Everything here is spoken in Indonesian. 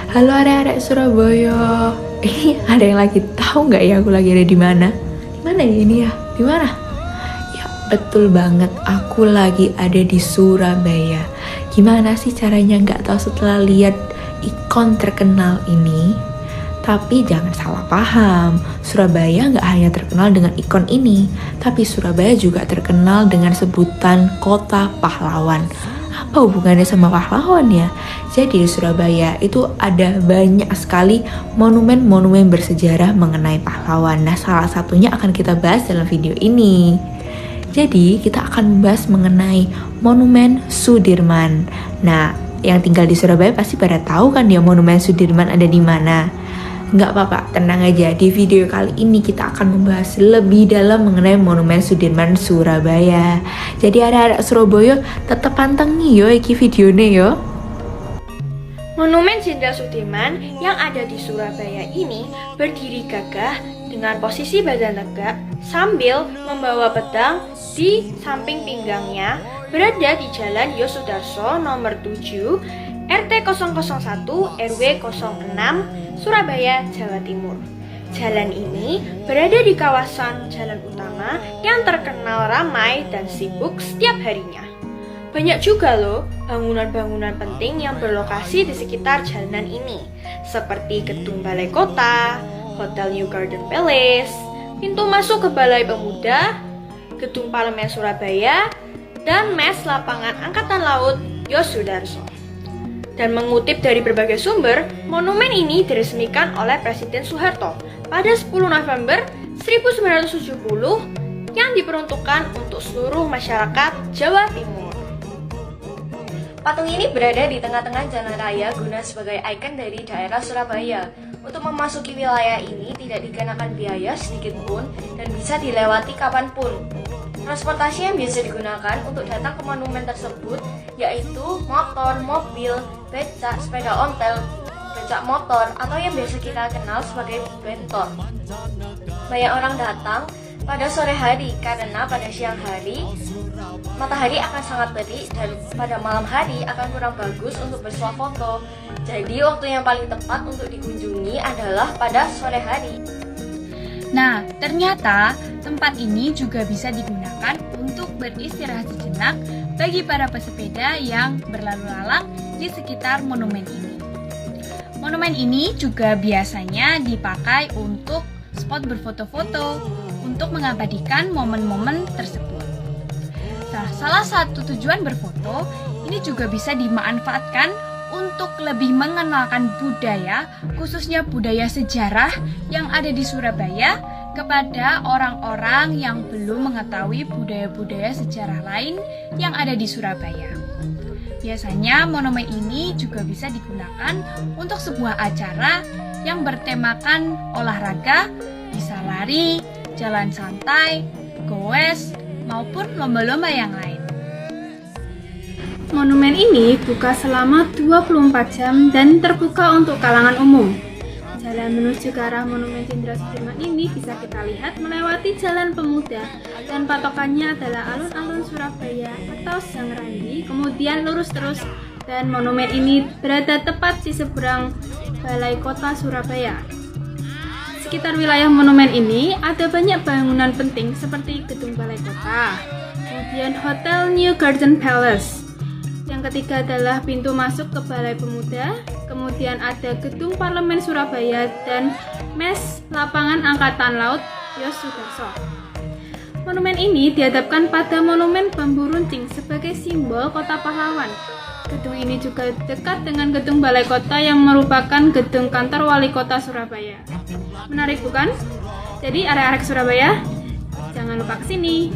Halo arek-arek Surabaya. Ada yang lagi tahu nggak ya aku lagi ada di mana? Di mana ya ini ya? Di mana? Ya betul banget, aku lagi ada di Surabaya. Gimana sih caranya nggak tahu setelah lihat ikon terkenal ini? Tapi jangan salah paham, Surabaya nggak hanya terkenal dengan ikon ini, tapi Surabaya juga terkenal dengan sebutan kota pahlawan. Apa hubungannya sama pahlawan ya? Jadi di Surabaya itu ada banyak sekali monumen-monumen bersejarah mengenai pahlawan. Nah, salah satunya akan kita bahas dalam video ini. Jadi kita akan membahas mengenai Monumen Sudirman. Nah, yang tinggal di Surabaya pasti pada tahu kan ya Monumen Sudirman ada di mana. Nggak apa-apa, tenang aja. Di video kali ini kita akan membahas lebih dalam mengenai Monumen Sudirman Surabaya. Jadi ada Surabaya tetap pantengin yo iki videonya yo. Monumen Jenderal Sudirman yang ada di Surabaya ini berdiri gagah dengan posisi badan tegak sambil membawa pedang di samping pinggangnya, berada di Jalan Yosudarso nomor 7 RT 001 RW 06 Surabaya, Jawa Timur. Jalan ini berada di kawasan jalan utama yang terkenal ramai dan sibuk setiap harinya. Banyak juga loh bangunan-bangunan penting yang berlokasi di sekitar jalanan ini, seperti Gedung Balai Kota, Hotel New Garden Palace, pintu masuk ke Balai Pemuda, Gedung Parlemen Surabaya, dan Mes Lapangan Angkatan Laut Yosudarso. Dan mengutip dari berbagai sumber, monumen ini diresmikan oleh Presiden Soeharto pada 10 November 1970 yang diperuntukkan untuk seluruh masyarakat Jawa Timur. Patung ini berada di tengah-tengah jalan raya guna sebagai ikon dari daerah Surabaya. Untuk memasuki wilayah ini tidak dikenakan biaya sedikit pun dan bisa dilewati kapanpun. Transportasi yang biasa digunakan untuk datang ke monumen tersebut yaitu motor, mobil, becak, sepeda ontel, becak motor, atau yang biasa kita kenal sebagai bentor. Banyak orang datang pada sore hari karena pada siang hari matahari akan sangat terik dan pada malam hari akan kurang bagus untuk bersuah foto. Jadi waktu yang paling tepat untuk dikunjungi adalah pada sore hari. Nah, ternyata tempat ini juga bisa digunakan untuk beristirahat sejenak bagi para pesepeda yang berlalu lalang di sekitar monumen ini. Monumen ini juga biasanya dipakai untuk spot berfoto-foto untuk mengabadikan momen-momen tersebut. Salah satu tujuan berfoto ini juga bisa dimanfaatkan untuk lebih mengenalkan budaya, khususnya budaya sejarah yang ada di Surabaya kepada orang-orang yang belum mengetahui budaya-budaya sejarah lain yang ada di Surabaya. Biasanya monumen ini juga bisa digunakan untuk sebuah acara yang bertemakan olahraga, bisa lari, jalan santai, goes, maupun lomba-lomba yang lain. Monumen ini buka selama 24 jam dan terbuka untuk kalangan umum. Jalan menuju ke arah Monumen Jenderal Sudirman ini bisa kita lihat melewati Jalan Pemuda dan patokannya adalah alun-alun Surabaya atau Sangrandi, kemudian lurus terus dan monumen ini berada tepat di seberang Balai Kota Surabaya. Sekitar wilayah monumen ini ada banyak bangunan penting seperti Gedung Balai Kota, kemudian Hotel New Garden Palace. Yang ketiga adalah pintu masuk ke Balai Pemuda, kemudian ada Gedung Parlemen Surabaya dan Mes Lapangan Angkatan Laut Yosudarso. Monumen ini dihadapkan pada monumen bambu runcing sebagai simbol kota pahlawan. Gedung ini juga dekat dengan Gedung Balai Kota yang merupakan gedung kantor Wali Kota Surabaya. Menarik bukan? Jadi arek-arek Surabaya, jangan lupa kesini.